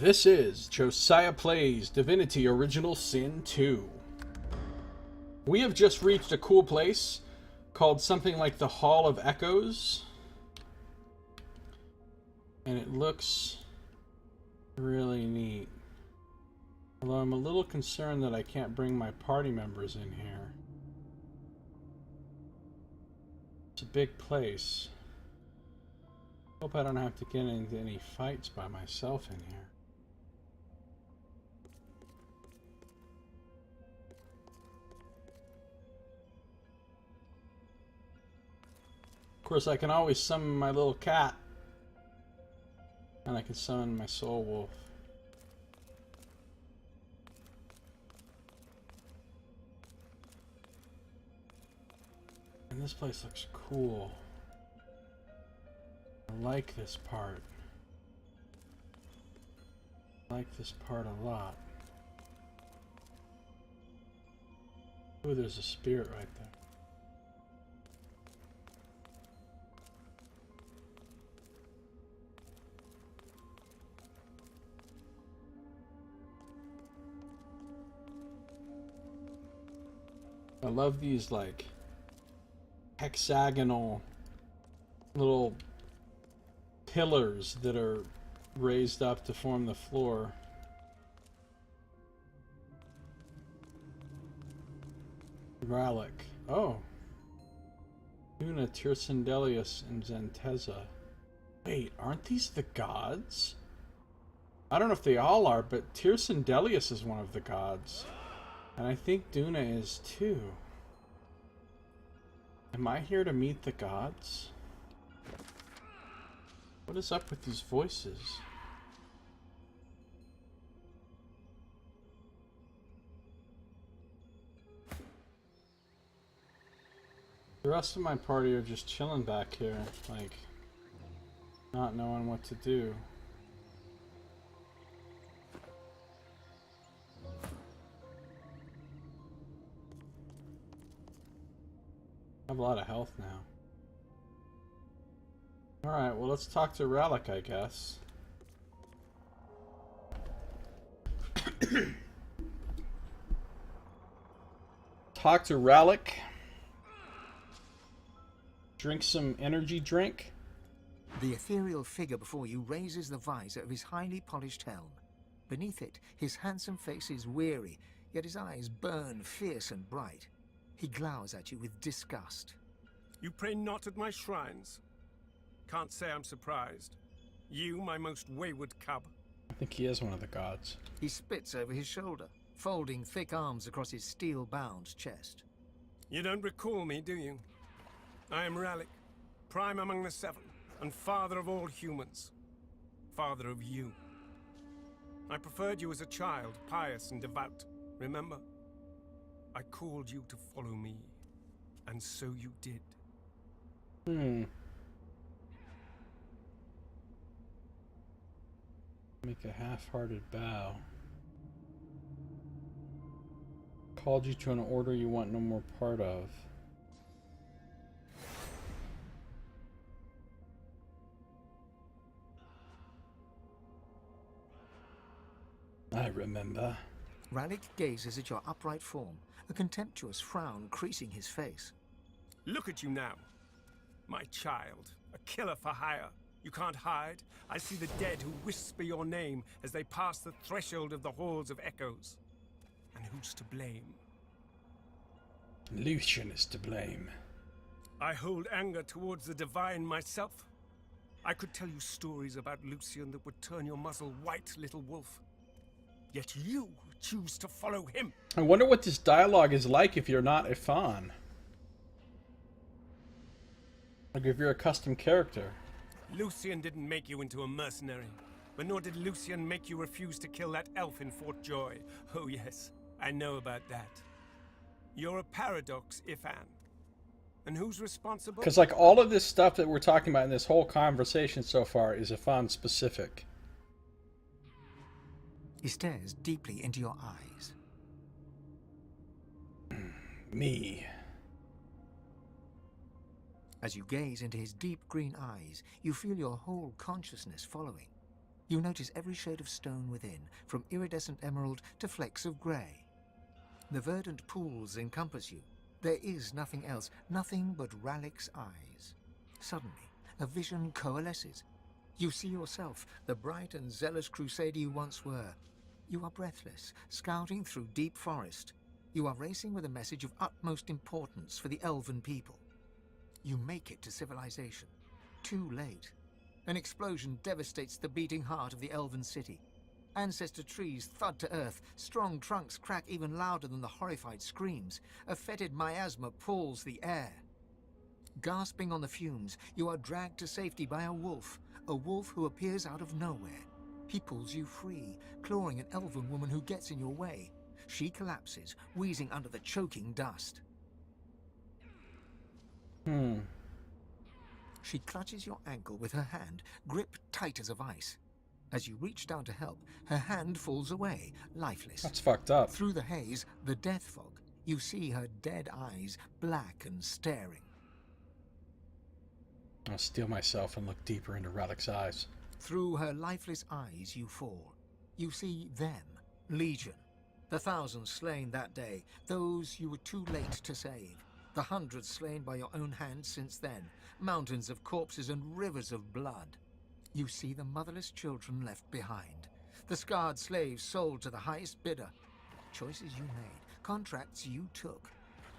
This is Josiah Plays Divinity Original Sin 2. We have just reached a cool place called something like the Hall of Echoes. And it looks really neat. Although I'm a little concerned that I can't bring my party members in here. It's a big place. Hope I don't have to get into any fights by myself in here. Of course, I can always summon my little cat. And I can summon my soul wolf. And this place looks cool. I like this part. I like this part a lot. Ooh, there's a spirit right there. I love these like hexagonal little pillars that are raised up to form the floor. Relic. Oh. Una, Tyrsendelius, and Zenteza. Wait, aren't these the gods? I don't know if they all are, but Tyrsendelius is one of the gods. And I think Duna is too. Am I here to meet the gods? What is up with these voices? The rest of my party are just chilling back here, like, not knowing what to do. I have a lot of health now. Alright, well, let's talk to Relic, I guess. Talk to Relic. Drink some energy drink. The ethereal figure before you raises the visor of his highly polished helm. Beneath it, his handsome face is weary, yet his eyes burn fierce and bright. He glowers at you with disgust. You pray not at my shrines. Can't say I'm surprised. You, my most wayward cub. I think he is one of the gods. He spits over his shoulder, folding thick arms across his steel-bound chest. You don't recall me, do you? I am Relic, prime among the seven, and father of all humans. Father of you. I preferred you as a child, pious and devout, remember? I called you to follow me, and so you did. Make a half-hearted bow. Called you to an order you want no more part of. I remember. Relic gazes at your upright form, a contemptuous frown creasing his face. Look at you now. My child, a killer for hire. You can't hide. I see the dead who whisper your name as they pass the threshold of the halls of echoes. And who's to blame? Lucian is to blame. I hold anger towards the divine myself. I could tell you stories about Lucian that would turn your muzzle white, little wolf. Yet you choose to follow him. I wonder what this dialogue is like if you're not a fawn. Like if you're a custom character. Lucian didn't make you into a mercenary, but nor did Lucian make you refuse to kill that elf in Fort Joy. Oh yes, I know about that. You're a paradox, Ifan. And who's responsible? Because like all of this stuff that we're talking about in this whole conversation so far is Ifan specific. He stares deeply into your eyes. Me. As you gaze into his deep green eyes, you feel your whole consciousness following. You notice every shade of stone within, from iridescent emerald to flecks of grey. The verdant pools encompass you. There is nothing else, nothing but Rallick's eyes. Suddenly, a vision coalesces. You see yourself, the bright and zealous crusader you once were. You are breathless, scouting through deep forest. You are racing with a message of utmost importance for the elven people. You make it to civilization. Too late. An explosion devastates the beating heart of the elven city. Ancestor trees thud to earth, strong trunks crack even louder than the horrified screams. A fetid miasma pulls the air. Gasping on the fumes, you are dragged to safety by a wolf who appears out of nowhere. He pulls you free, clawing an elven woman who gets in your way. She collapses, wheezing under the choking dust. She clutches your ankle with her hand, gripped tight as a vice. As you reach down to help, her hand falls away, lifeless. That's fucked up. Through the haze, the death fog, you see her dead eyes, black and staring. I'll steel myself and look deeper into Rallick's eyes. Through her lifeless eyes you fall. You see them, Legion. The thousands slain that day, those you were too late to save. The hundreds slain by your own hand since then, mountains of corpses and rivers of blood. You see the motherless children left behind, the scarred slaves sold to the highest bidder. Choices you made, contracts you took.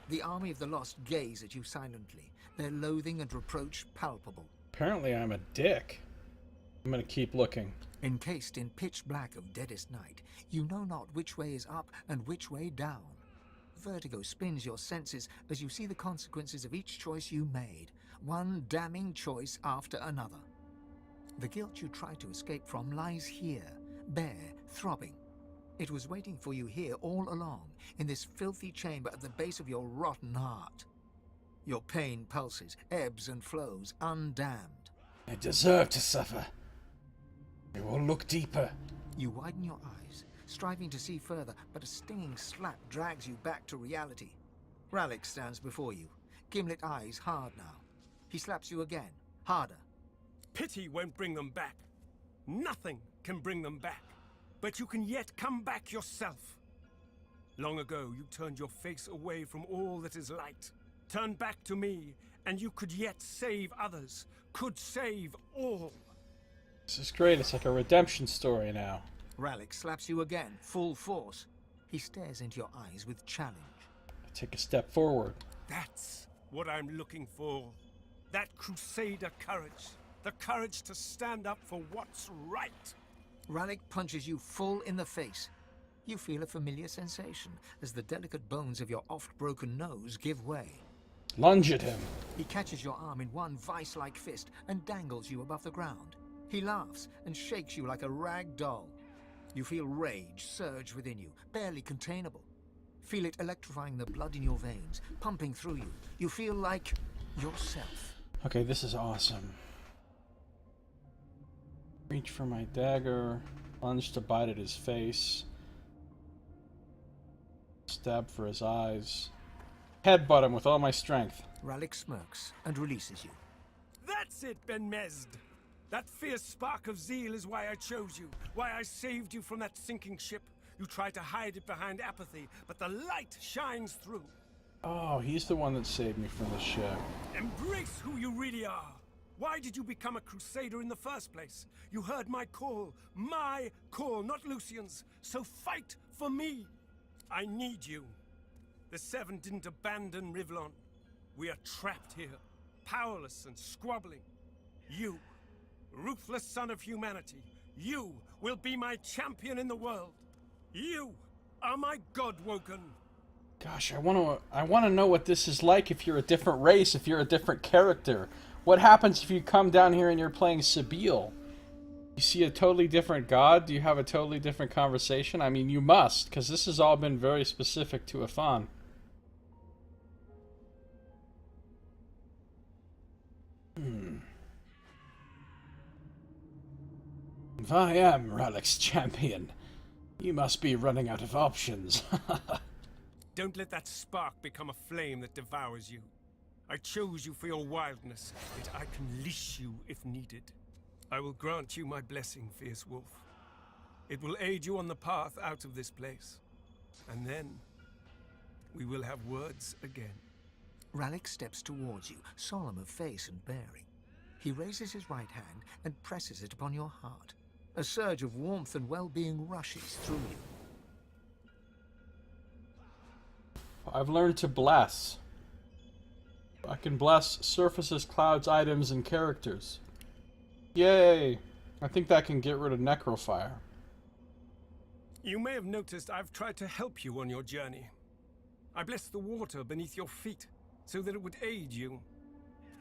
The army of the lost gaze at you silently, their loathing and reproach palpable. Apparently I'm a dick. I'm gonna keep looking. Encased in pitch black of deadest night, you know not which way is up and which way down. Vertigo spins your senses as you see the consequences of each choice you made, one damning choice after another. The guilt you tried to escape from lies here, bare, throbbing. It was waiting for you here all along, in this filthy chamber at the base of your rotten heart. Your pain pulses, ebbs and flows, undamned. I deserve to suffer. I will look deeper. You widen your eyes, striving to see further, but a stinging slap drags you back to reality. Rallick stands before you, gimlet eyes hard now. He slaps you again, harder. Pity won't bring them back. Nothing can bring them back. But you can yet come back yourself. Long ago, you turned your face away from all that is light. Turn back to me, and you could yet save others. Could save all. This is great. It's like a redemption story now. Rallick slaps you again, full force. He stares into your eyes with challenge. I take a step forward. That's what I'm looking for. That crusader courage. The courage to stand up for what's right. Rallick punches you full in the face. You feel a familiar sensation as the delicate bones of your oft-broken nose give way. Lunge at him. He catches your arm in one vice-like fist and dangles you above the ground. He laughs and shakes you like a rag doll. You feel rage surge within you, barely containable. Feel it electrifying the blood in your veins, pumping through you. You feel like yourself. Okay, this is awesome. Reach for my dagger. Lunge to bite at his face. Stab for his eyes. Headbutt him with all my strength. Rallick smirks and releases you. That's it, Ben Mesd. That fierce spark of zeal is why I chose you, why I saved you from that sinking ship. You tried to hide it behind apathy, but the light shines through. Oh, he's the one that saved me from the ship. Embrace who you really are. Why did you become a crusader in the first place? You heard my call, not Lucian's. So fight for me. I need you. The Seven didn't abandon Rivellon. We are trapped here, powerless and squabbling. You, ruthless son of humanity, you will be my champion in the world. You are my God-woken. Gosh, I want to know what this is like if you're a different race, if you're a different character. What happens if you come down here and you're playing Sabine? You see a totally different god? Do you have a totally different conversation? I mean, you must, because this has all been very specific to Afan. If I am Rallick's champion, you must be running out of options. Don't let that spark become a flame that devours you. I chose you for your wildness, yet I can leash you if needed. I will grant you my blessing, fierce wolf. It will aid you on the path out of this place. And then, we will have words again. Rallick steps towards you, solemn of face and bearing. He raises his right hand and presses it upon your heart. A surge of warmth and well-being rushes through you. I've learned to bless. I can bless surfaces, clouds, items, and characters. Yay! I think that can get rid of necrofire. You may have noticed I've tried to help you on your journey. I blessed the water beneath your feet so that it would aid you.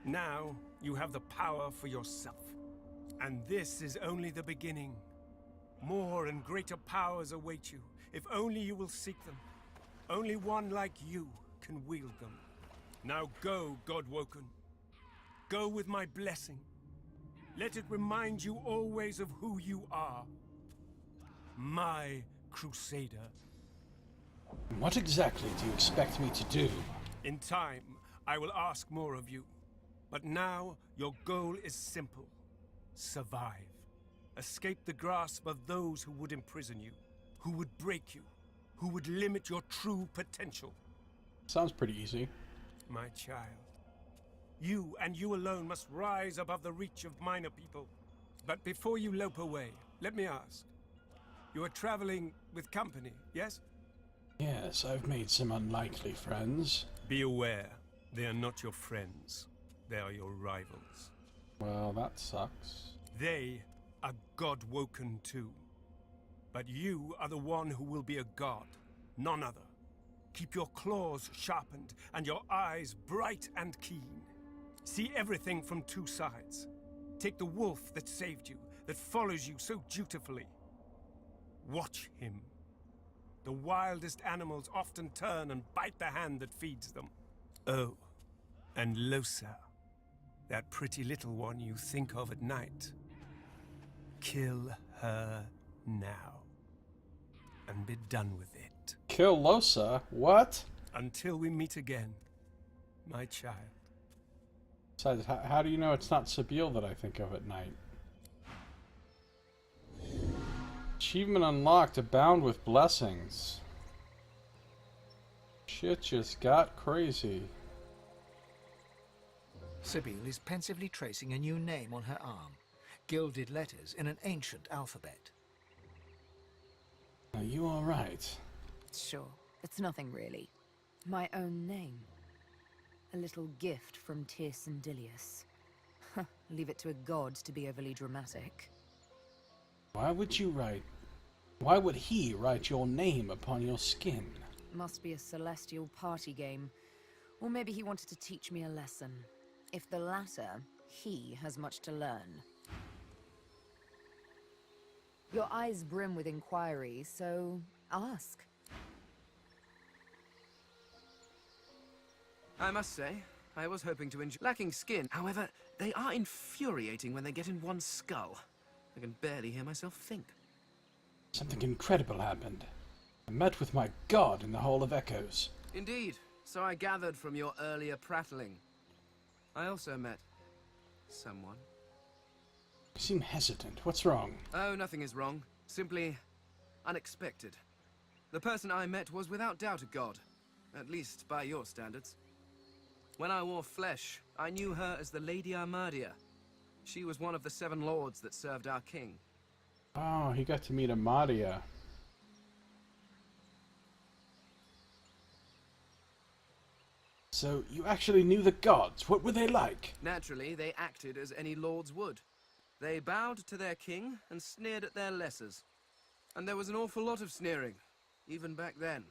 Now you have the power for yourself. And this is only the beginning. More and greater powers await you, if only you will seek them. Only one like you can wield them. Now go, Godwoken. Go with my blessing. Let it remind you always of who you are. My Crusader. What exactly do you expect me to do? In time, I will ask more of you. But now, your goal is simple. Survive. Escape the grasp of those who would imprison you, who would break you, who would limit your true potential. Sounds pretty easy. My child, you and you alone must rise above the reach of minor people. But before you lope away, let me ask. You are traveling with company, yes? Yes, I've made some unlikely friends. Be aware, they are not your friends. They are your rivals. Well, that sucks. They are God-woken too. But you are the one who will be a god, none other. Keep your claws sharpened and your eyes bright and keen. See everything from two sides. Take the wolf that saved you, that follows you so dutifully. Watch him. The wildest animals often turn and bite the hand that feeds them. Oh, and Losa, that pretty little one you think of at night. Kill her now, and be done with it. Kill Losa? What? Until we meet again, my child. Besides, how do you know it's not Sabine that I think of at night? Achievement unlocked, abound with blessings. Shit just got crazy. Sabine is pensively tracing a new name on her arm. Gilded letters in an ancient alphabet. Are you alright? Sure, it's nothing really. My own name. A little gift from Tyrsendilius. Leave it to a god to be overly dramatic. Why would he write your name upon your skin? Must be a celestial party game. Or maybe he wanted to teach me a lesson. If the latter, he has much to learn. Your eyes brim with inquiry, so ask. I must say, I was hoping to enjoy lacking skin. However, they are infuriating when they get in one's skull. I can barely hear myself think. Something incredible happened. I met with my god in the Hall of Echoes. Indeed, so I gathered from your earlier prattling. I also met someone. You seem hesitant. What's wrong? Oh, nothing is wrong. Simply unexpected. The person I met was without doubt a god, at least by your standards. When I wore flesh, I knew her as the Lady Armadia. She was one of the 7 lords that served our king. Oh, he got to meet Amadia. So, you actually knew the gods. What were they like? Naturally, they acted as any lords would. They bowed to their king and sneered at their lessers. And there was an awful lot of sneering, even back then.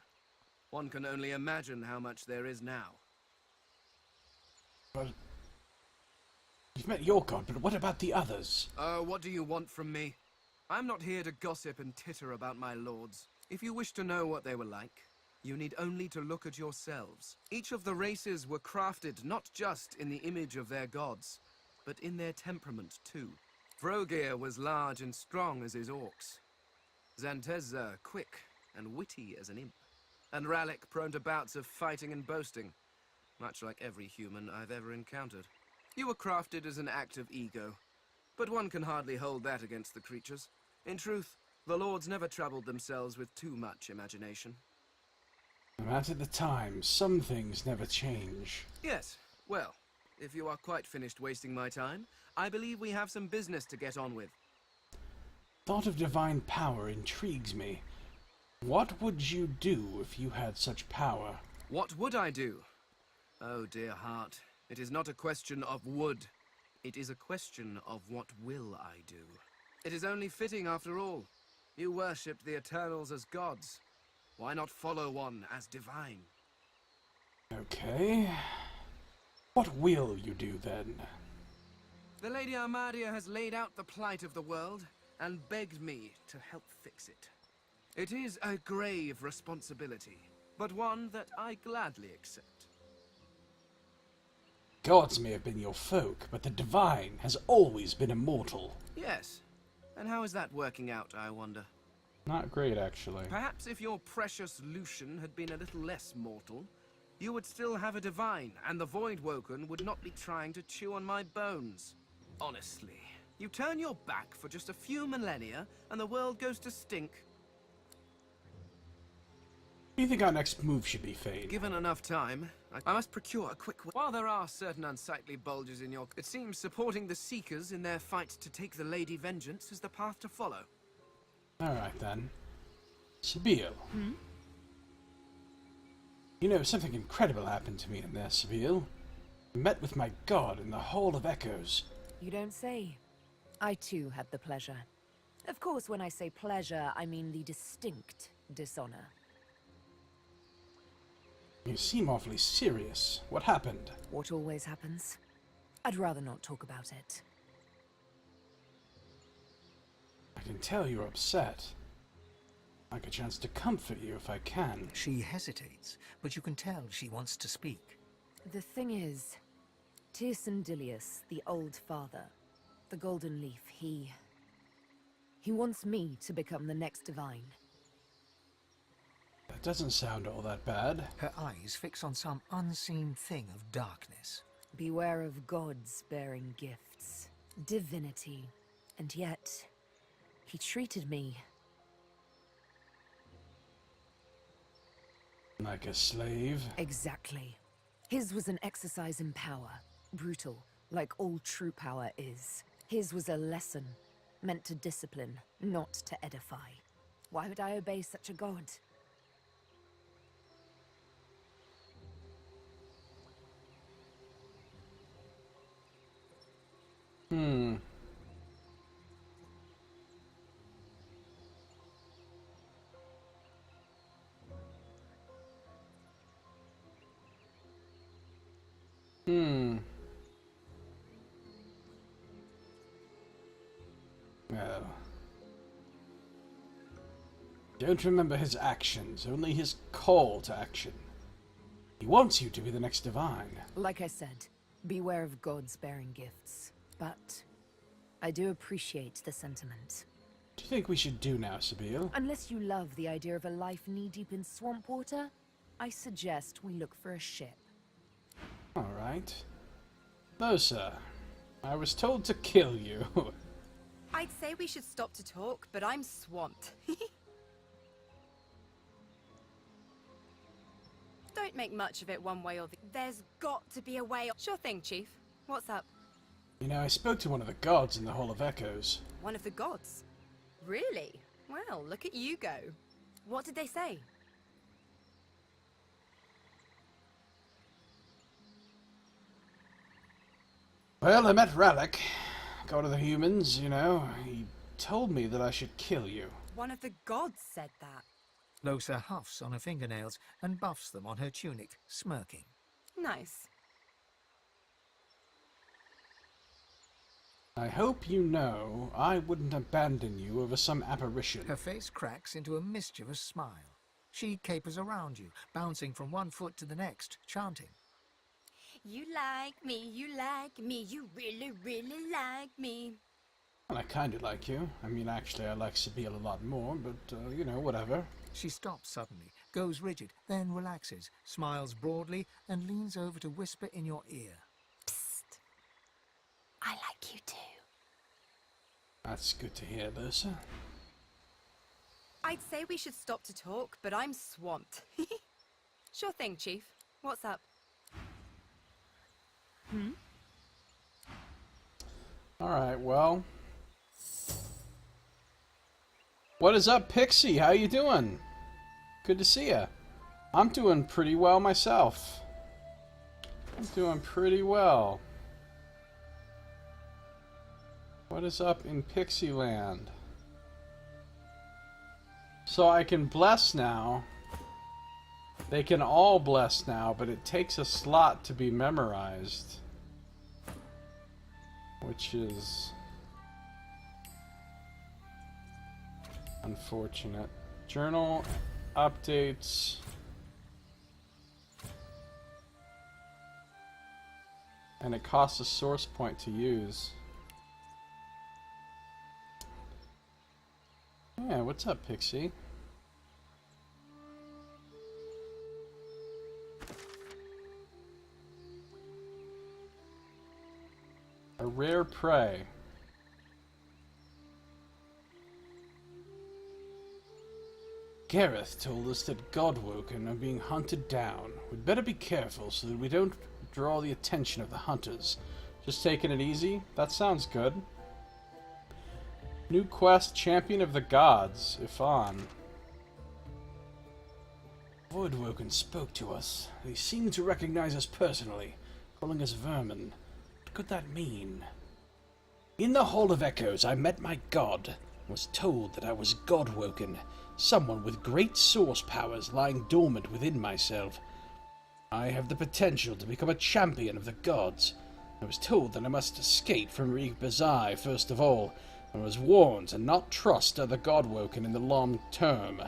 One can only imagine how much there is now. Well, you've met your god, but what about the others? What do you want from me? I'm not here to gossip and titter about my lords. If you wish to know what they were like, you need only to look at yourselves. Each of the races were crafted not just in the image of their gods, but in their temperament too. Vrogir was large and strong as his orcs. Zantezza quick and witty as an imp. And Rallick prone to bouts of fighting and boasting, much like every human I've ever encountered. You were crafted as an act of ego. but one can hardly hold that against the creatures. In truth, the lords never troubled themselves with too much imagination. No matter the time, some things never change. Yes, well, if you are quite finished wasting my time, I believe we have some business to get on with. Thought of divine power intrigues me. What would you do if you had such power? What would I do? Oh, dear heart, it is not a question of would. It is a question of what will I do. It is only fitting, after all. You worshipped the Eternals as gods. Why not follow one as divine? Okay. What will you do, then? The Lady Armadia has laid out the plight of the world and begged me to help fix it. It is a grave responsibility, but one that I gladly accept. Gods may have been your folk, but the divine has always been immortal. Yes. And how is that working out, I wonder? Not great, actually. Perhaps if your precious Lucian had been a little less mortal, you would still have a divine, and the Voidwoken would not be trying to chew on my bones. Honestly, you turn your back for just a few millennia, and the world goes to stink. What do you think our next move should be, Fane? Given enough time, I must procure a quick... While there are certain unsightly bulges in your... It seems supporting the Seekers in their fight to take the Lady Vengeance is the path to follow. Alright, then. Sabine. You know, something incredible happened to me in there, Sabine. I met with my god in the Hall of Echoes. You don't say. I too had the pleasure. Of course, when I say pleasure, I mean the distinct dishonor. You seem awfully serious. What happened? What always happens. I'd rather not talk about it. I can tell you're upset. I'd like a chance to comfort you if I can. She hesitates, but you can tell she wants to speak. The thing is, Dilius, the old father, the Golden Leaf, he wants me to become the next divine. That doesn't sound all that bad. Her eyes fix on some unseen thing of darkness. Beware of gods bearing gifts. Divinity. And yet, he treated me... Like a slave? Exactly. His was an exercise in power. Brutal, like all true power is. His was a lesson, meant to discipline, not to edify. Why would I obey such a god? Well... Don't remember his actions, only his call to action. He wants you to be the next divine. Like I said, beware of gods bearing gifts. But I do appreciate the sentiment. What do you think we should do now, Sabine? Unless you love the idea of a life knee-deep in swamp water, I suggest we look for a ship. Alright. No, sir. I was told to kill you. I'd say we should stop to talk, but I'm swamped. Don't make much of it one way or the... There's got to be a way... Sure thing, Chief. What's up? You know, I spoke to one of the gods in the Hall of Echoes. One of the gods? Really? Well, look at you go. What did they say? Well, I met Relic, god of the humans, you know. He told me that I should kill you. One of the gods said that. Losa huffs on her fingernails and buffs them on her tunic, smirking. Nice. I hope you know I wouldn't abandon you over some apparition. Her face cracks into a mischievous smile. She capers around you, bouncing from one foot to the next, chanting. You like me, you really, really like me. Well, I kinda like you. I mean, actually, I like Sabine a lot more, but, you know, whatever. She stops suddenly, goes rigid, then relaxes, smiles broadly, and leans over to whisper in your ear. Psst. I like you too. That's good to hear, Lisa. I'd say we should stop to talk, but I'm swamped. Sure thing, Chief. What's up? Alright, well. What is up, Pixie? How you doing? Good to see ya. I'm doing pretty well myself. I'm doing pretty well. What is up in Pixie Land? So I can bless now. They can all bless now, but it takes a slot to be memorized. Which is unfortunate. Journal updates. And it costs a source point to use. Yeah, what's up, Pixie? A rare prey. Gareth told us that Godwoken are being hunted down. We'd better be careful so that we don't draw the attention of the hunters. Just taking it easy? That sounds good. New quest, Champion of the Gods, if on. Voidwoken spoke to us. They seemed to recognize us personally, calling us vermin. What could that mean? In the Hall of Echoes, I met my god, and was told that I was Godwoken, someone with great source powers lying dormant within myself. I have the potential to become a champion of the gods. I was told that I must escape from Rivellon first of all, and was warned to not trust other Godwoken in the long term.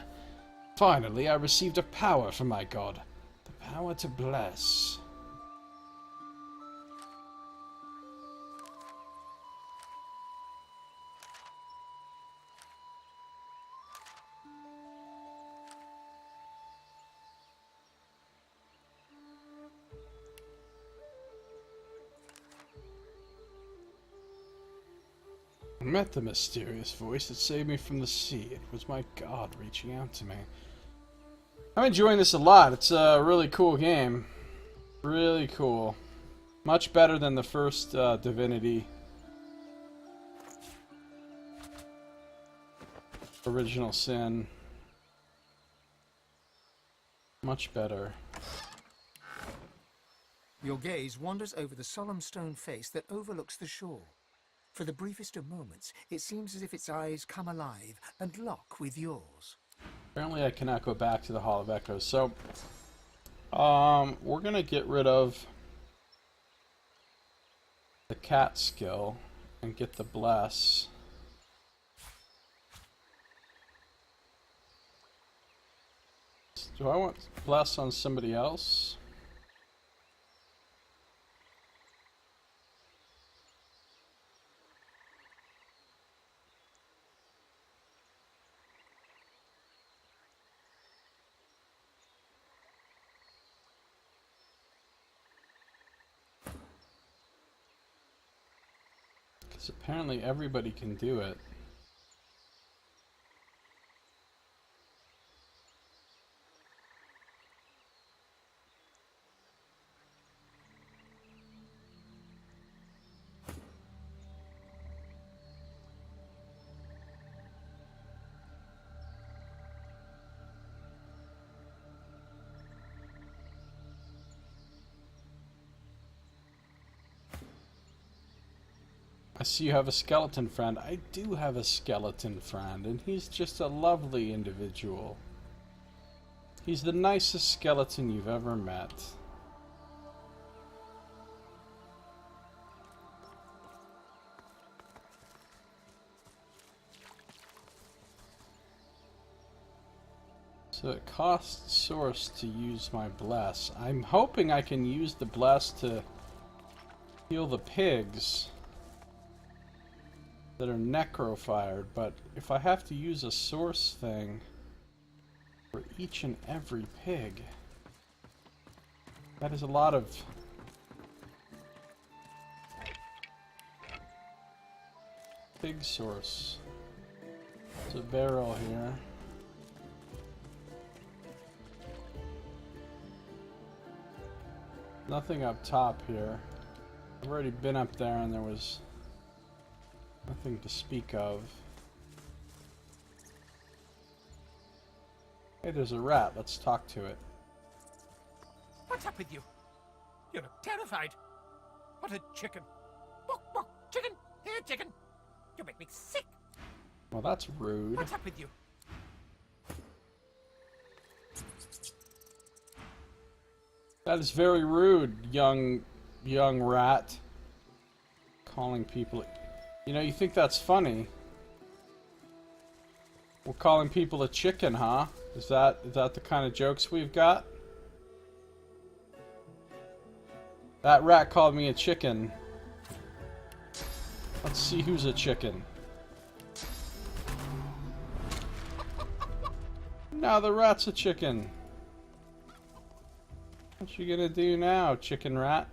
Finally, I received a power from my god, the power to bless. I met the mysterious voice that saved me from the sea. It was my god reaching out to me. I'm enjoying this a lot. It's a really cool game. Really cool. Much better than the first Divinity. Original Sin. Much better. Your gaze wanders over the solemn stone face that overlooks the shore. For the briefest of moments, it seems as if its eyes come alive and lock with yours. Apparently I cannot go back to the Hall of Echoes, so we're gonna get rid of the cat skill and get the bless. Do I want bless on somebody else? Because apparently everybody can do it. I see you have a skeleton friend. I do have a skeleton friend, and he's just a lovely individual. He's the nicest skeleton you've ever met. So it costs source to use my bless. I'm hoping I can use the bless to heal the pigs that are necro-fired, but if I have to use a source thing for each and every pig, that is a lot of Big source. There's a barrel here. Nothing up top here. I've already been up there and there was nothing to speak of. Hey, there's a rat. Let's talk to it. What's up with you? You look terrified. What a chicken. Bok, bok, chicken. Here, chicken. You make me sick. Well, that's rude. What's up with you? That is very rude, young rat. Calling people... You know, you think that's funny. We're calling people a chicken, huh? Is that the kind of jokes we've got? That rat called me a chicken. Let's see who's a chicken. Now the rat's a chicken. What you gonna do now, chicken rat?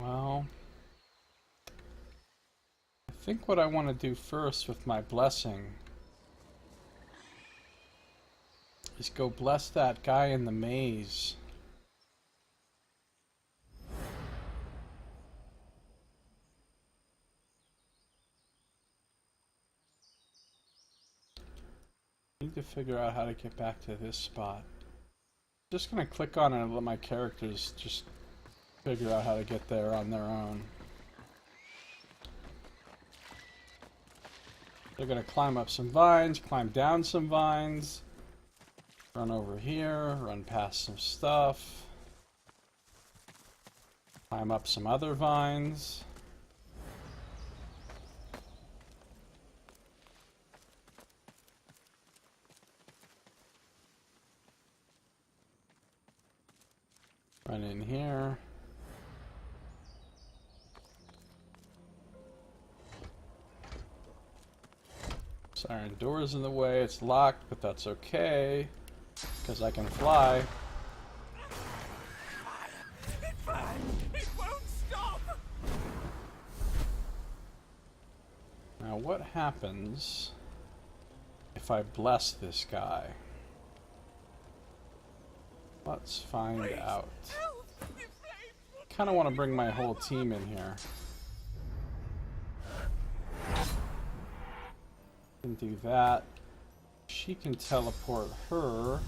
Well, I think what I want to do first with my blessing is go bless that guy in the maze. Need to figure out how to get back to this spot. Just gonna click on it and let my characters just figure out how to get there on their own. They're gonna climb up some vines, climb down some vines, run over here, run past some stuff, climb up some other vines. Run in here. Iron door's in the way, it's locked, but that's okay, because I can fly. It won't stop. Now what happens if I bless this guy? Let's find out. Kind of want to bring my whole team in here. Can do that. She can teleport her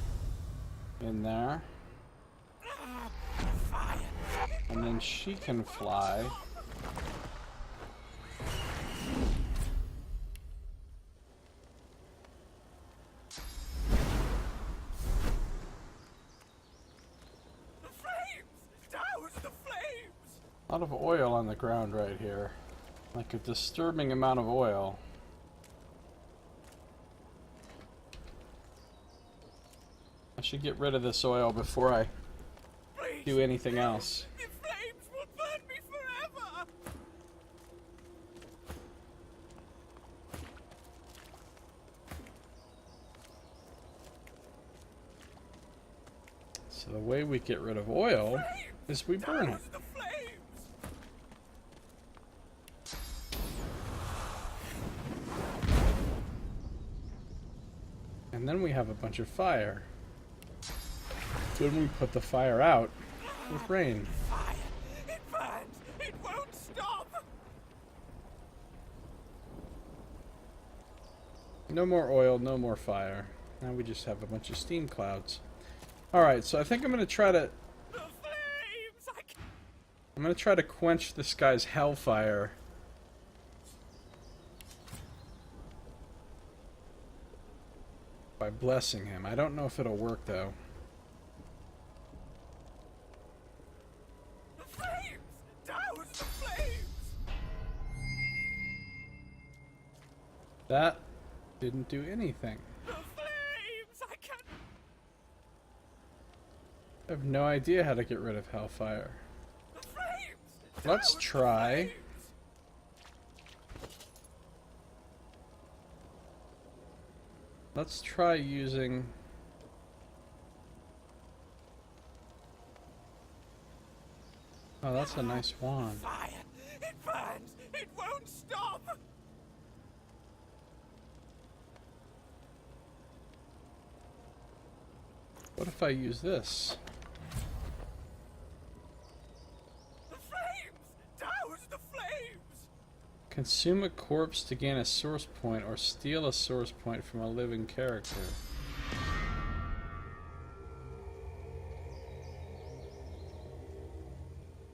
in there. And then she can fly. The flames! Douse the flames! A lot of oil on the ground right here. Like a disturbing amount of oil. I should get rid of this oil before I do anything else. The flames will burn me forever! So the way we get rid of oil is we burn it. Douse the flames! And then we have a bunch of fire. Then we put the fire out with rain. Fire! It burns! It won't stop! No more oil, no more fire. Now we just have a bunch of steam clouds. Alright, so I think I'm gonna try to... The flames! I'm gonna try to quench this guy's hellfire. By blessing him. I don't know if it'll work though. The flames! Douse the flames! That didn't do anything. The flames! I have no idea how to get rid of hellfire. The flames! Let's Down try. the flames! Let's try using... Oh, that's a nice wand. Fire! It burns! It won't stop! What if I use this? The flames! Douse the flames! Consume a corpse to gain a source point or steal a source point from a living character.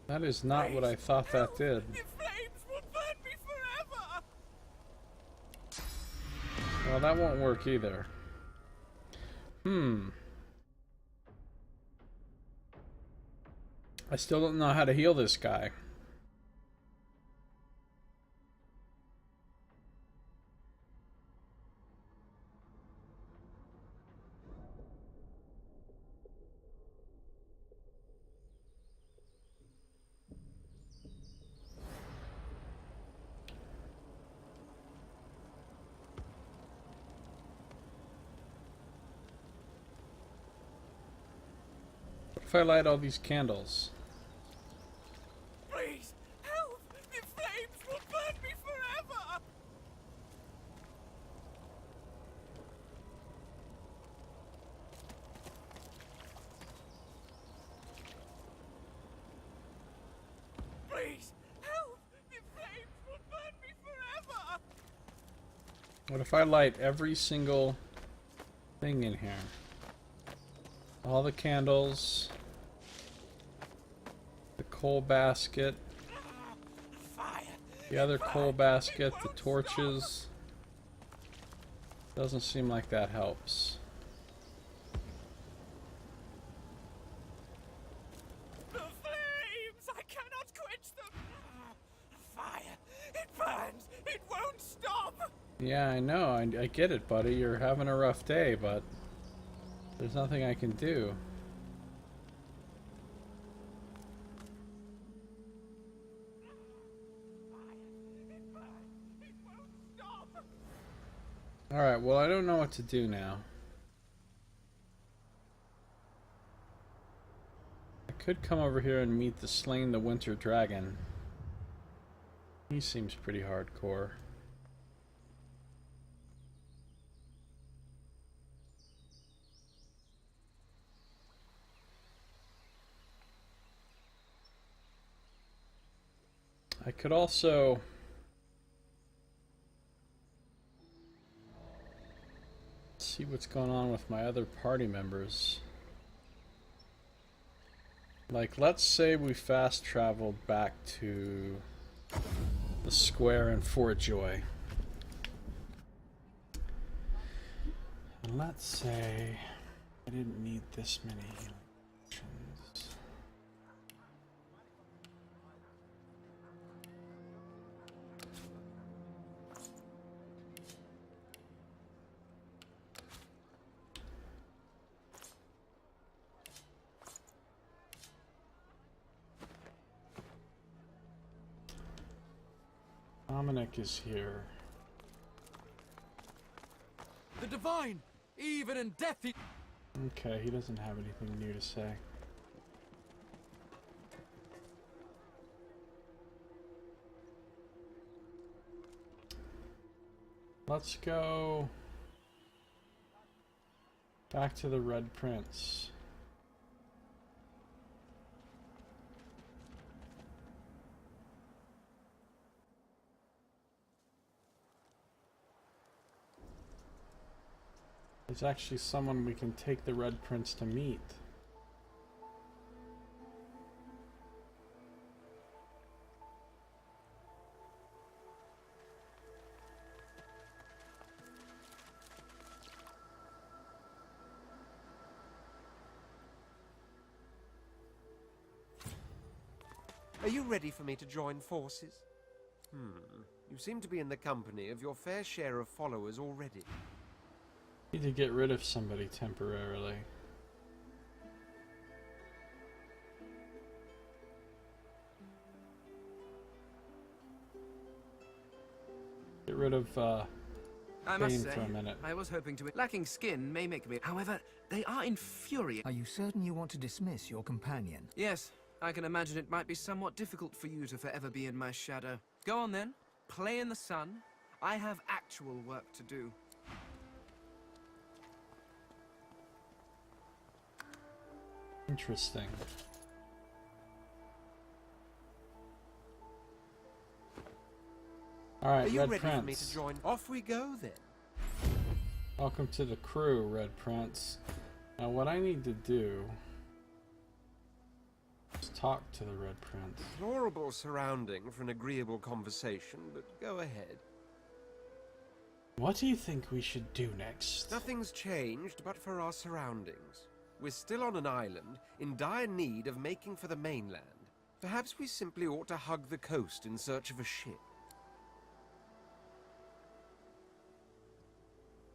That is not what I thought that did. The flames will burn me forever! Well, that won't work either. I still don't know how to heal this guy. What if I light all these candles? Please, help! The flames will burn me forever! Please, help! The flames will burn me forever! What if I light every single thing in here? All the candles, the coal basket, Fire! the other coal basket, the torches. Doesn't seem like that helps. The flames! I cannot quench them! Fire! It burns! It won't stop! Yeah, I know. I get it, buddy. You're having a rough day, but there's nothing I can do. Alright, well, I don't know what to do now. I could come over here and meet the Slain the Winter Dragon. He seems pretty hardcore. I could also see what's going on with my other party members. Like, let's say we fast traveled back to the square in Fort Joy. And let's say I didn't need this many healing potions. Dominic is here. The divine, even in death he... Okay, he doesn't have anything new to say. Let's go back to the Red Prince. There's actually someone we can take the Red Prince to meet. Are you ready for me to join forces? You seem to be in the company of your fair share of followers already. Need to get rid of somebody temporarily. rid of I must Bane say, for a minute. I was hoping to... Lacking skin may make me... However, they are infuriating. Are you certain you want to dismiss your companion? Yes, I can imagine it might be somewhat difficult for you to forever be in my shadow. Go on then, play in the sun. I have actual work to do. Interesting. All right, Are you Red ready Prince. for me to join? Off we go then. Welcome to the crew, Red Prince. Now, what I need to do is talk to the Red Prince. Deplorable surrounding for an agreeable conversation, but go ahead. What do you think we should do next? Nothing's changed but for our surroundings. We're still on an island, in dire need of making for the mainland. Perhaps we simply ought to hug the coast in search of a ship.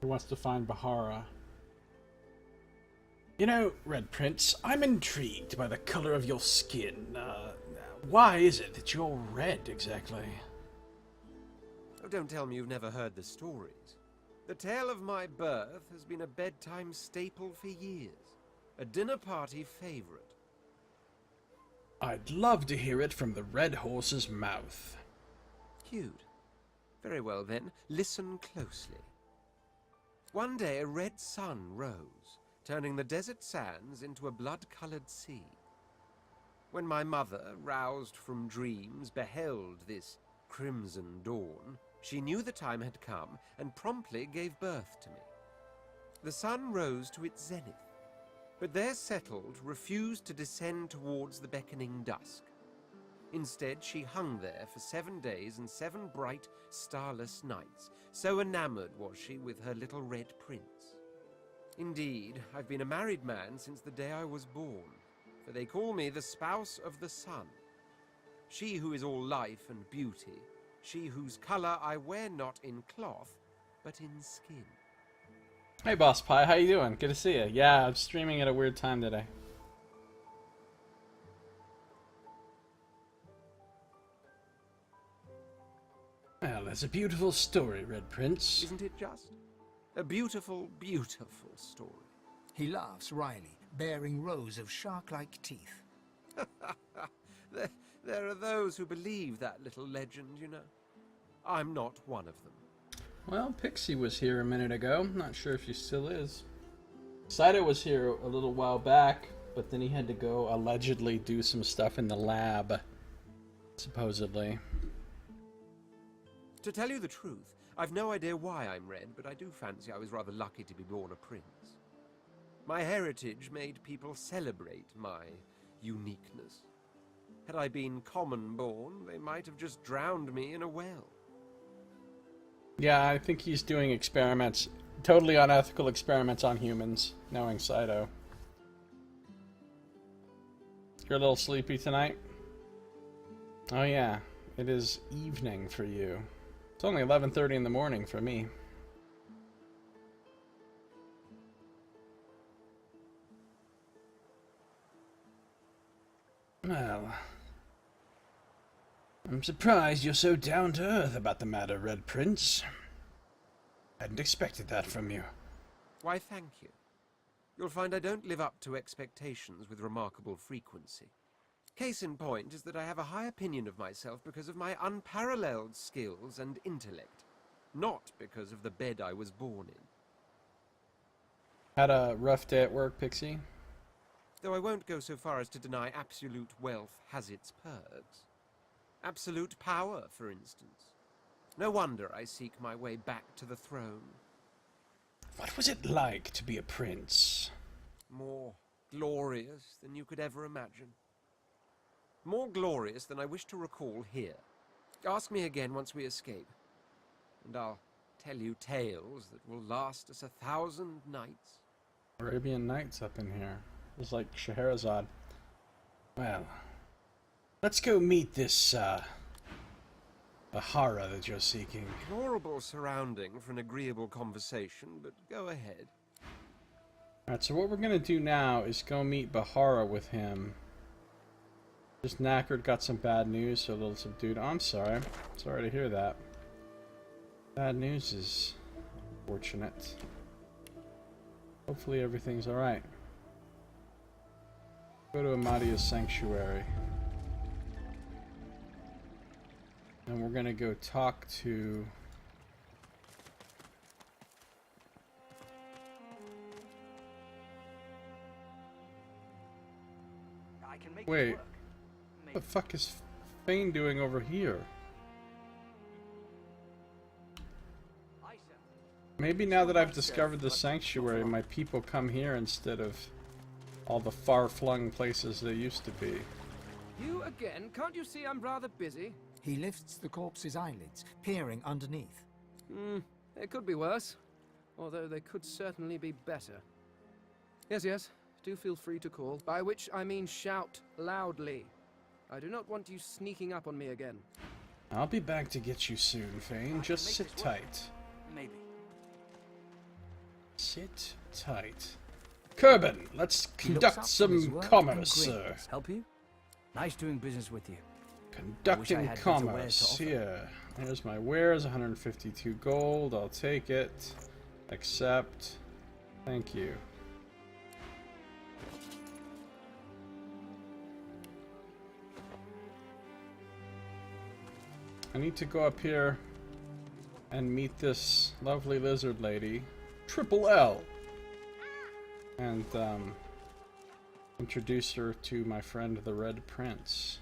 Who wants to find Bahara? You know, Red Prince, I'm intrigued by the color of your skin. Why is it that you're red, exactly? Oh, don't tell me you've never heard the stories. The tale of my birth has been a bedtime staple for years. A dinner party favorite. I'd love to hear it from the Red Horse's mouth. Cute. Very well then, listen closely. One day a red sun rose, turning the desert sands into a blood-colored sea. When my mother, roused from dreams, beheld this crimson dawn, she knew the time had come and promptly gave birth to me. The sun rose to its zenith, but there settled, refused to descend towards the beckoning dusk. Instead, she hung there for 7 days and 7 bright, starless nights, so enamored was she with her little red prince. Indeed, I've been a married man since the day I was born, for they call me the spouse of the sun. She who is all life and beauty, she whose color I wear not in cloth, but in skin. Hey, Boss Pie, how you doing? Good to see you. Yeah, I'm streaming at a weird time today. Well, that's a beautiful story, Red Prince. Isn't it just? A beautiful, beautiful story. He laughs wryly, baring rows of shark-like teeth. There are those who believe that little legend, you know. I'm not one of them. Well, Pixie was here a minute ago. Not sure if she still is. Saito was here a little while back, but then he had to go allegedly do some stuff in the lab. Supposedly. To tell you the truth, I've no idea why I'm red, but I do fancy I was rather lucky to be born a prince. My heritage made people celebrate my uniqueness. Had I been common-born, they might have just drowned me in a well. Yeah, I think he's doing experiments, totally unethical experiments on humans, knowing Saito. You're a little sleepy tonight? Oh yeah, it is evening for you. It's only 11:30 in the morning for me. Well, I'm surprised you're so down to earth about the matter, Red Prince. Hadn't expected that from you. Why, thank you. You'll find I don't live up to expectations with remarkable frequency. Case in point is that I have a high opinion of myself because of my unparalleled skills and intellect, not because of the bed I was born in. Had a rough day at work, Pixie? Though I won't go so far as to deny absolute wealth has its perks. Absolute power, for instance. No wonder I seek my way back to the throne. What was it like to be a prince? More glorious than you could ever imagine. More glorious than I wish to recall here. Ask me again once we escape, and I'll tell you tales that will last us 1,000 nights. Arabian Nights up in here. It was like Scheherazade. Well, let's go meet this, Bahara that you're seeking. Deplorable surrounding for an agreeable conversation, but go ahead. Alright, so what we're gonna do now is go meet Bahara with him. Just knackered, got some bad news, so a little subdued. Oh, I'm sorry. Sorry to hear that. Bad news is unfortunate. Hopefully everything's alright. Go to Amadia's sanctuary. And we're gonna go talk to... Wait, what the fuck is Fane doing over here? Maybe now that I've discovered the sanctuary, my people come here instead of all the far-flung places they used to be. You again? Can't you see I'm rather busy? He lifts the corpse's eyelids, peering underneath. It could be worse. Although they could certainly be better. Yes, yes. Do feel free to call. By which I mean shout loudly. I do not want you sneaking up on me again. I'll be back to get you soon, Fane. Just sit tight. Maybe. Sit tight. Kerbin, let's conduct some commerce, sir. Help you? Nice doing business with you. Conducting had better commerce. wares to offer. Here. Here's my wares, 152 gold. I'll take it. Accept. Thank you. I need to go up here and meet this lovely lizard lady, Triple L, and introduce her to my friend the Red Prince.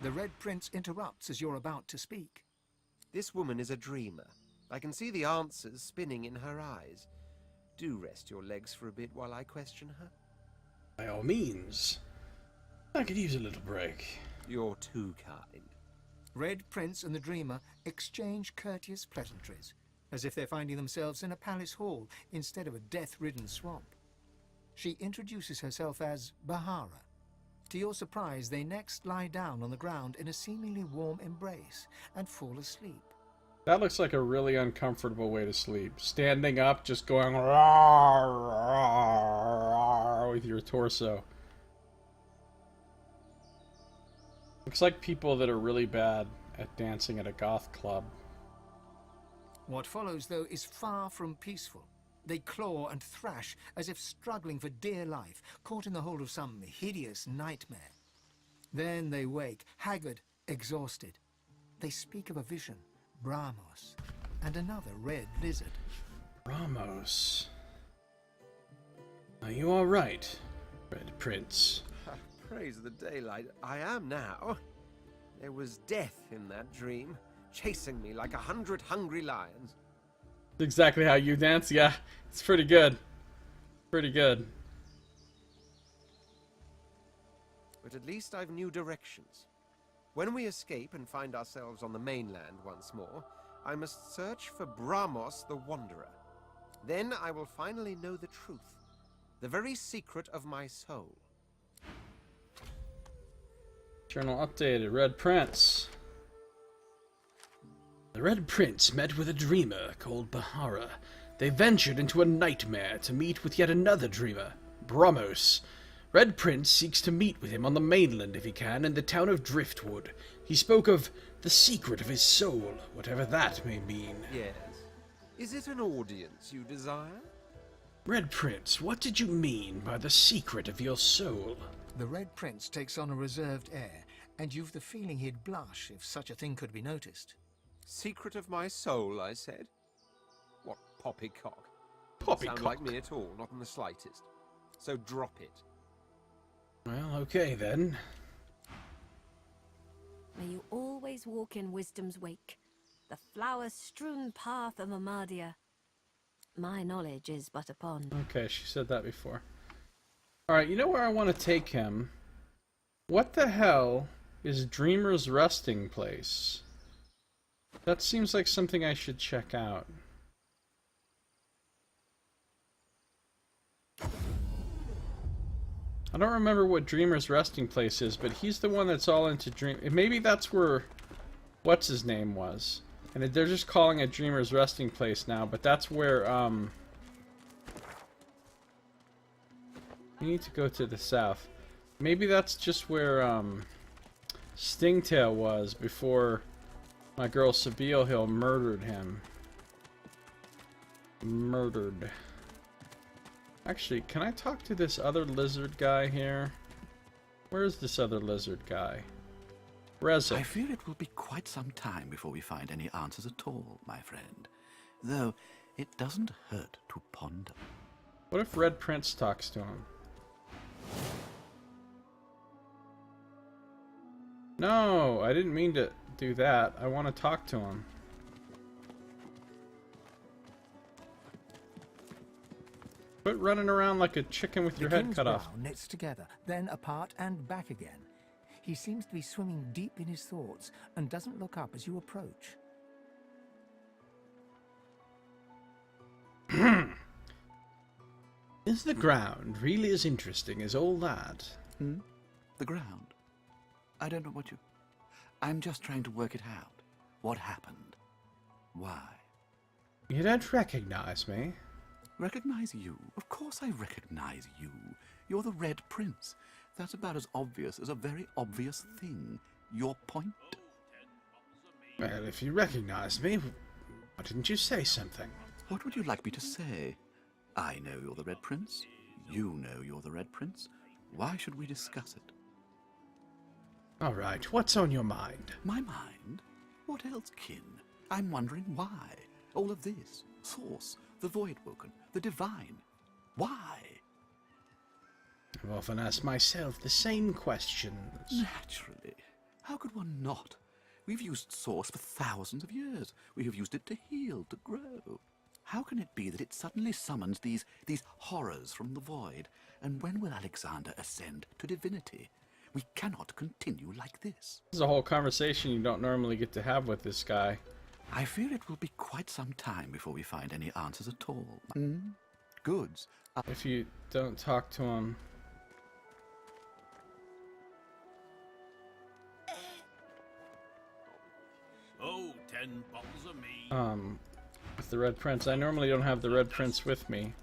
The Red Prince interrupts as you're about to speak. This woman is a dreamer. I can see the answers spinning in her eyes. Do rest your legs for a bit while I question her. By all means. I could use a little break. You're too kind. Red Prince and the Dreamer exchange courteous pleasantries, as if they're finding themselves in a palace hall instead of a death-ridden swamp. She introduces herself as Bahara. To your surprise, they next lie down on the ground in a seemingly warm embrace and fall asleep. That looks like a really uncomfortable way to sleep. Standing up, just going rawr, rawr, with your torso. Looks like people that are really bad at dancing at a goth club. What follows, though, is far from peaceful. They claw and thrash as if struggling for dear life, caught in the hold of some hideous nightmare. Then they wake, haggard, exhausted. They speak of a vision, Brahmos, and another red lizard. Brahmos. Are you alright, Red Prince? Praise the daylight. I am now. There was death in that dream, chasing me like 100 hungry lions. Exactly how you dance? Yeah, it's pretty good. Pretty good. But at least I've new directions. When we escape and find ourselves on the mainland once more, I must search for Brahmos the Wanderer. Then I will finally know the truth, the very secret of my soul. Journal updated. Red Prince. The Red Prince met with a dreamer called Bahara. They ventured into a nightmare to meet with yet another dreamer, Brahmos. Red Prince seeks to meet with him on the mainland if he can, in the town of Driftwood. He spoke of the secret of his soul, whatever that may mean. Yes. Is it an audience you desire? Red Prince, what did you mean by the secret of your soul? The Red Prince takes on a reserved air, and you've the feeling he'd blush if such a thing could be noticed. Secret of my soul, I said. What poppycock? Poppycock? Sound like me at all, not in the slightest. So drop it. Well, okay then. May you always walk in wisdom's wake, the flower-strewn path of Amadia. My knowledge is but a pond. Okay, she said that before. Alright, you know where I want to take him? What the hell is Dreamer's resting place? That seems like something I should check out. I don't remember what Dreamer's resting place is, but he's the one that's all into dream. Maybe that's where what's his name was. And they're just calling it Dreamer's resting place now, but that's where we need to go to the south. Maybe that's just where Stingtail was before my girl Seville Hill murdered him. Murdered. Actually, can I talk to this other lizard guy here? Where's this other lizard guy? Reza. I fear it will be quite some time before we find any answers at all, my friend. Though, it doesn't hurt to ponder. What if Red Prince talks to him? No, I didn't mean to do that. I want to talk to him. Quit running around like a chicken with your head cut off. The king's brow knits together, then apart and back again. He seems to be swimming deep in his thoughts and doesn't look up as you approach. Is the ground really as interesting as all that? The ground? I don't know what you... I'm just trying to work it out. What happened? Why? You don't recognize me. Recognize you? Of course I recognize you. You're the Red Prince. That's about as obvious as a very obvious thing. Your point? Well, if you recognize me, why didn't you say something? What would you like me to say? I know you're the Red Prince. You know you're the Red Prince. Why should we discuss it? All right, what's on your mind? My mind? What else, kin? I'm wondering why. All of this. Source, the Voidwoken, the Divine. Why? I've often asked myself the same questions. Naturally. How could one not? We've used Source for thousands of years. We have used it to heal, to grow. How can it be that it suddenly summons these horrors from the void? And when will Alexander ascend to divinity? We cannot continue like this. This is a whole conversation you don't normally get to have with this guy. I fear it will be quite some time before we find any answers at all. Goods. If you don't talk to him. Oh, 10 bottles of mead. With the Red Prince. I normally don't have the Red Prince with me.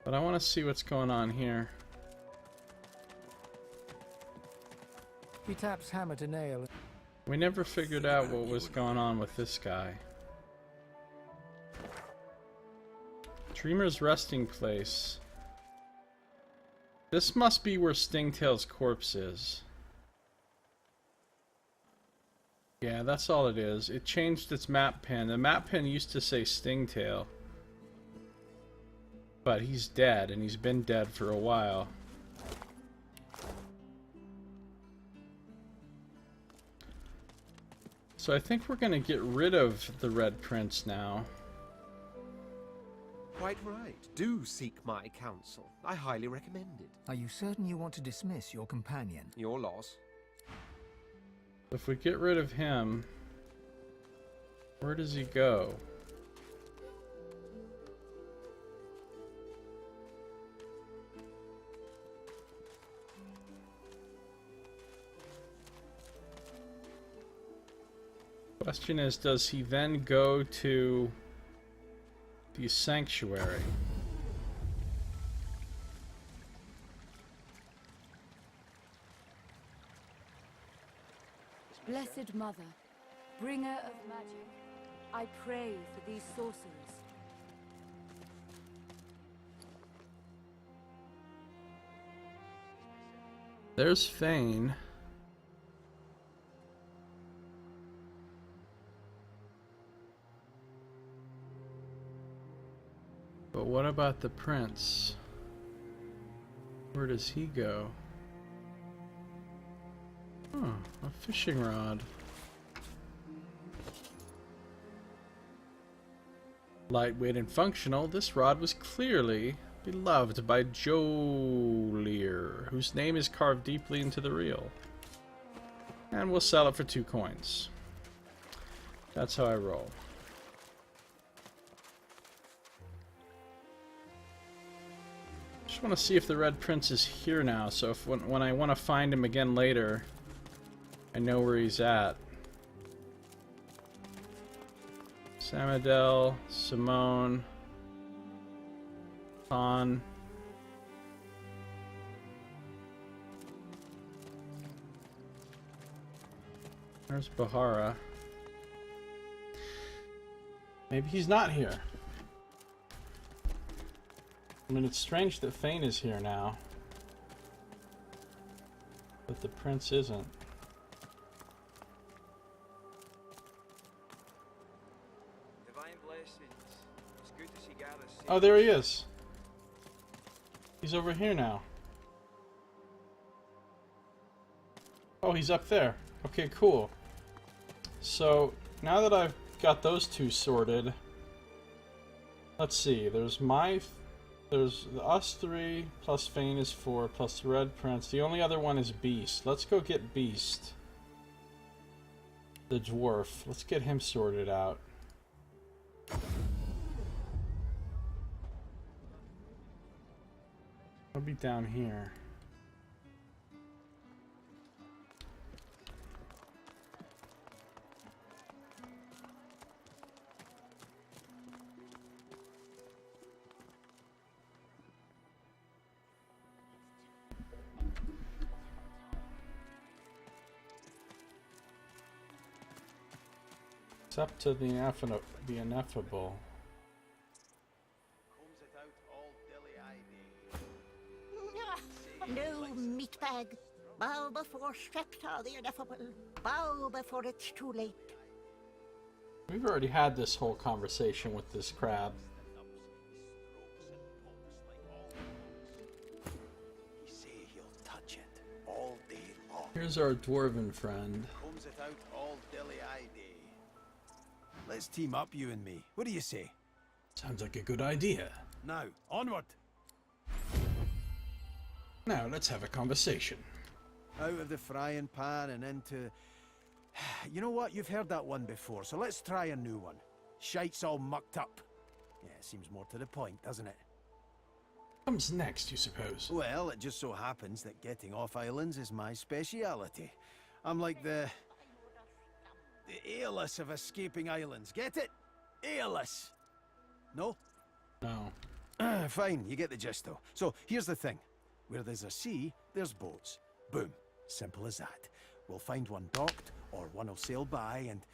But I want to see what's going on here. He taps hammer to nail. We never figured out what was going on with this guy. Dreamer's resting place. This must be where Stingtail's corpse is. Yeah, that's all it is. It changed its map pin. The map pin used to say Stingtail. But he's dead, and he's been dead for a while. So I think we're going to get rid of the Red Prince now. Quite right. Do seek my counsel. I highly recommend it. Are you certain you want to dismiss your companion? Your loss. If we get rid of him, where does he go? Question is, does he then go to the sanctuary? Blessed Mother, bringer of magic, I pray for these sorcerers. There's Fane. But what about the prince? Where does he go? Oh, a fishing rod. Lightweight and functional, this rod was clearly beloved by Jolier, whose name is carved deeply into the reel. And we'll sell it for 2 coins. That's how I roll. Just want to see if the Red Prince is here now, so if when I want to find him again later, I know where he's at. Samadel, Simone, Han. There's Bahara. Maybe he's not here. I mean, it's strange that Thane is here now, but the prince isn't. Divine blessings. It's good to see Gareth. Oh, there he is. He's over here now. Oh, he's up there. Okay, cool. So, now that I've got those two sorted, let's see. There's us three, plus Fane is 4, plus the Red Prince. The only other one is Beast. Let's go get Beast. The dwarf. Let's get him sorted out. I'll be down here. It's up to the ineffable. No, meatbag. Bow before Shepta the ineffable. Bow before it's too late. We've already had this whole conversation with this crab. Here's our dwarven friend. Combs it out all dilly eye day. Let's team up, you and me. What do you say? Sounds like a good idea. Now, onward. Now, let's have a conversation. Out of the frying pan and into... You know what? You've heard that one before, so let's try a new one. Shite's all mucked up. Yeah, seems more to the point, doesn't it? Comes next, you suppose? Well, it just so happens that getting off islands is my speciality. I'm like the Aelus of escaping islands. Get it? Aelus. No? No. Fine, you get the gist though. So, here's the thing. Where there's a sea, there's boats. Boom. Simple as that. We'll find one docked, or one will sail by, and...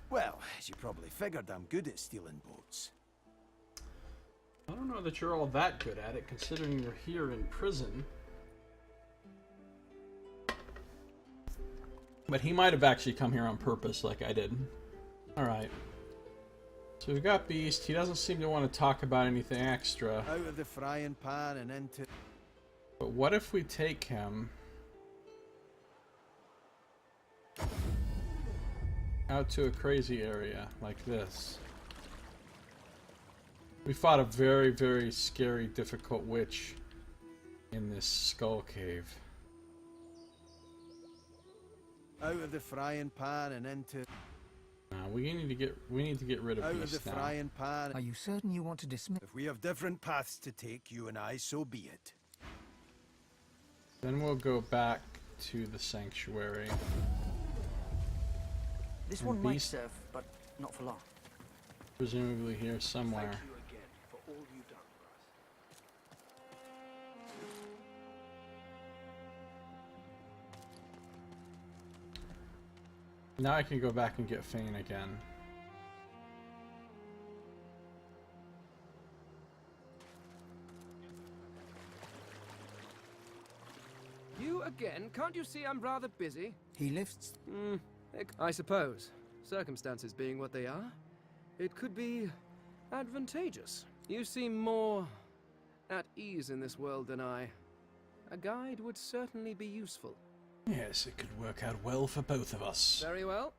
Well, as you probably figured, I'm good at stealing boats. I don't know that you're all that good at it, considering you're here in prison. But he might have actually come here on purpose, like I did. Alright. So we've got Beast. He doesn't seem to want to talk about anything extra. Out of the frying pan and into... But what if we take him out to a crazy area like this? We fought a very, very scary, difficult witch in this skull cave. Out of the frying pan and into... we need to get rid of Out this of the now. frying pan... Are you certain you want to dismiss? If we have different paths to take, you and I, so be it. Then we'll go back to the sanctuary. This And one might Beast- serve, but not for long. Presumably here somewhere. Thank you again for all you've done for us. Now I can go back and get Fane again. You again? Can't you see I'm rather busy? He lifts... I suppose. Circumstances being what they are, it could be advantageous. You seem more at ease in this world than I. A guide would certainly be useful. Yes, it could work out well for both of us. Very well.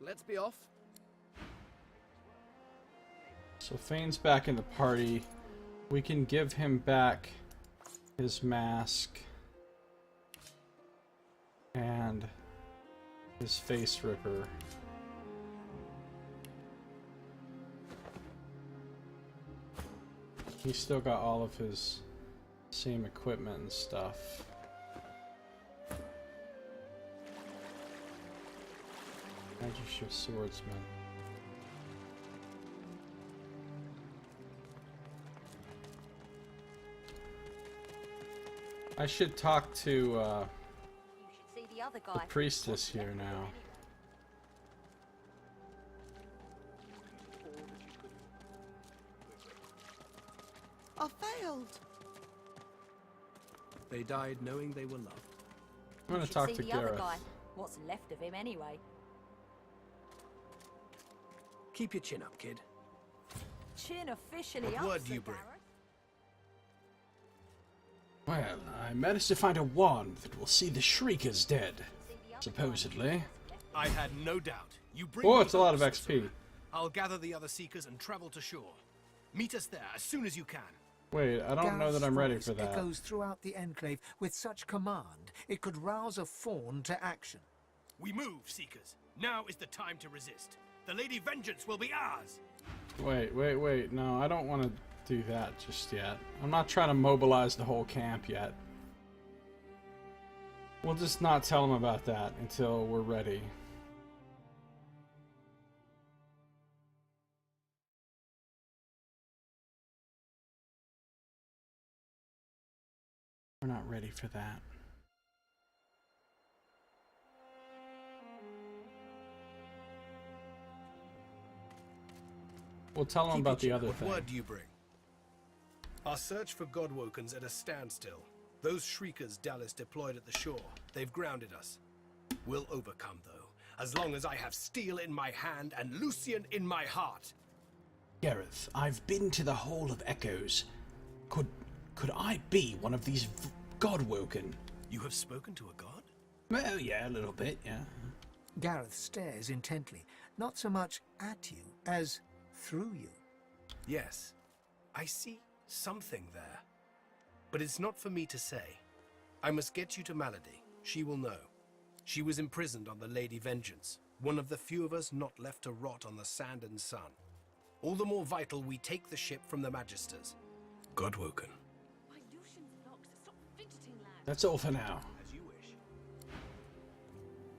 Let's be off. So Fane's back in the party. We can give him back his mask and his face ripper. He's still got all of his same equipment and stuff. Magister Swordsman. I should talk to You should see the other the guy. priestess here now. I failed. They died knowing they were loved. I'm gonna You should talk see to the other Gareth. guy. What's left of him anyway? Keep your chin up, kid. Chin officially What up, word do Sir you bring? Well, I managed to find a wand that will see the Shriekers dead. Supposedly. I had no doubt. You bring Oh, me it's a lot of hope, XP. sorcerer. I'll gather the other seekers and travel to shore. Meet us there as soon as you can. Wait, I don't know that I'm ready for that. It goes throughout the enclave with such command, it could rouse a fawn to action. We move, seekers. Now is the time to resist. The Lady Vengeance will be ours. Wait. No, I don't want to do that just yet. I'm not trying to mobilize the whole camp yet. We'll just not tell them about that until we're ready. We're not ready for that. We'll tell them about the other What thing. word do you bring? Our search for Godwoken's at a standstill. Those shriekers Dallas deployed at the shore, they've grounded us. We'll overcome, though, as long as I have steel in my hand and Lucian in my heart. Gareth, I've been to the Hall of Echoes. Could I be one of these Godwoken? You have spoken to a god? Well, yeah, a little bit, yeah. Gareth stares intently, not so much at you as through you. Yes, I see something there. But it's not for me to say. I must get you to Malady. She will know. She was imprisoned on the Lady Vengeance, one of the few of us not left to rot on the sand and sun. All the more vital we take the ship from the Magisters. Godwoken. That's all for now. As you wish.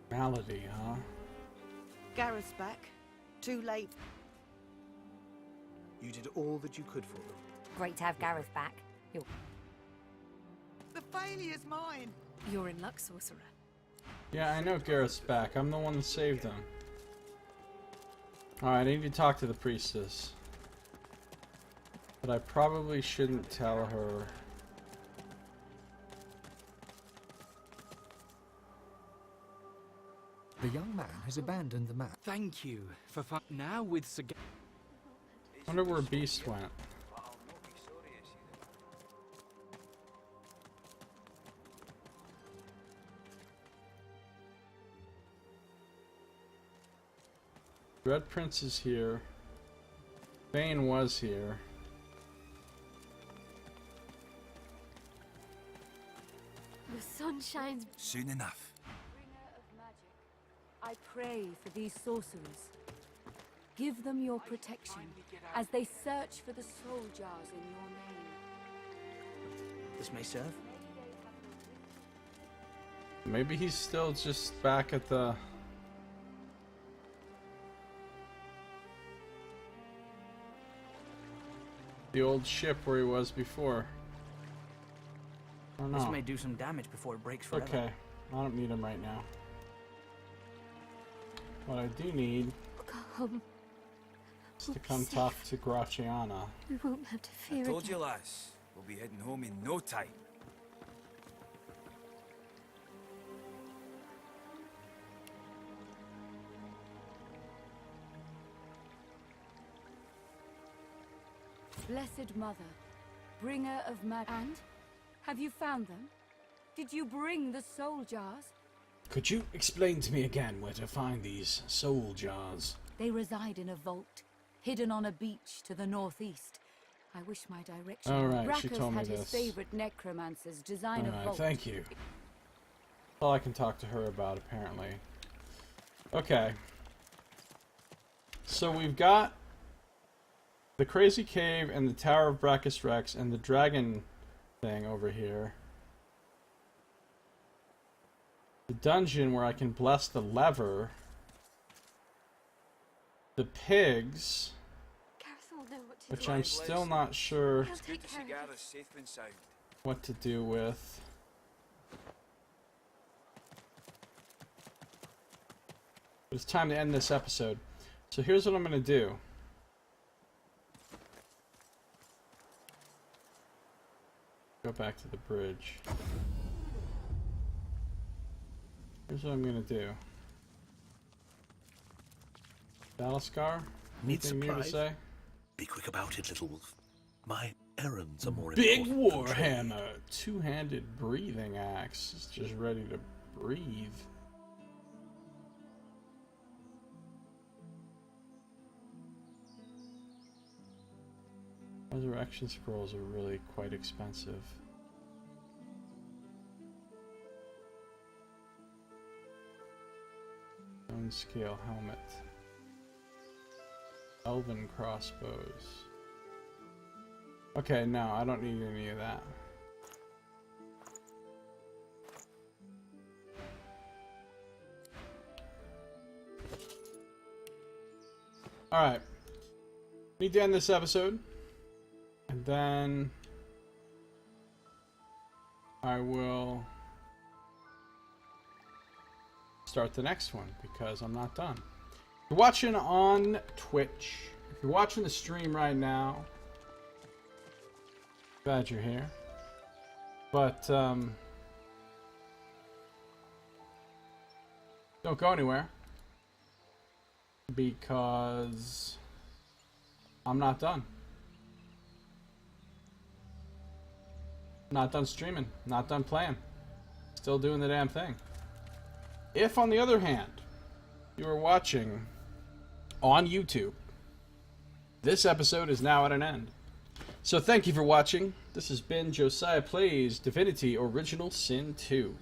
Malady, huh? Gareth's back. Too late. You did all that you could for them. Great to have Gareth back. The failure's mine. You're in luck, sorcerer. Yeah, I know Gareth's back. I'm the one that saved him. Alright, I need to talk to the priestess. But I probably shouldn't tell her. The young man has abandoned the map. Thank you for now with Sir. Wonder where Beast went. Red Prince is here. Bane was here. The sun shines. Soon enough. Bringer of magic, I pray for these sorcerers. Give them your protection as they search for the soul jars in your name. This may serve. Maybe he's still just back at the... old ship where he was before. I don't know. This may do some damage before it breaks forever. Okay, I don't need him right now. What I do need Come. is to come talk to Graciana. We won't have to fear I told again. you, lass. We'll be heading home in no time. Blessed Mother, bringer of magic. And? Have you found them? Did you bring the soul jars? Could you explain to me again where to find these soul jars? They reside in a vault, hidden on a beach to the northeast. I wish my direction. All right, she Bracchus told me had his this. favorite necromancers design a Alright, vault. thank you. All I can talk to her about, apparently. Okay. So we've got the Crazy Cave and the Tower of Brachus Rex and the dragon thing over here. The dungeon where I can bless the lever. The pigs, Gareth will know what to which do. I'm still not sure He'll Good take to care see of Gareth safe and sound. what to do with. But it's time to end this episode. So here's what I'm going to do. go back to the bridge. Here's what I'm gonna do. Battle Scar? Need Anything new to supplies? say? Be quick about it, little wolf. My errands are more Big important than trade. Warhammer, two-handed breathing axe. It's just ready to breathe. Resurrection scrolls are really quite expensive. Stone scale helmet. Elven crossbows. Okay, no, I don't need any of that. Alright. Need to end this episode. And then I will start the next one because I'm not done. If you're watching on Twitch, if you're watching the stream right now, glad you're here. But don't go anywhere because I'm not done. Not done streaming, not done playing. Still doing the damn thing. If, on the other hand, you are watching on YouTube, this episode is now at an end. So thank you for watching. This has been Josiah Plays Divinity Original Sin 2.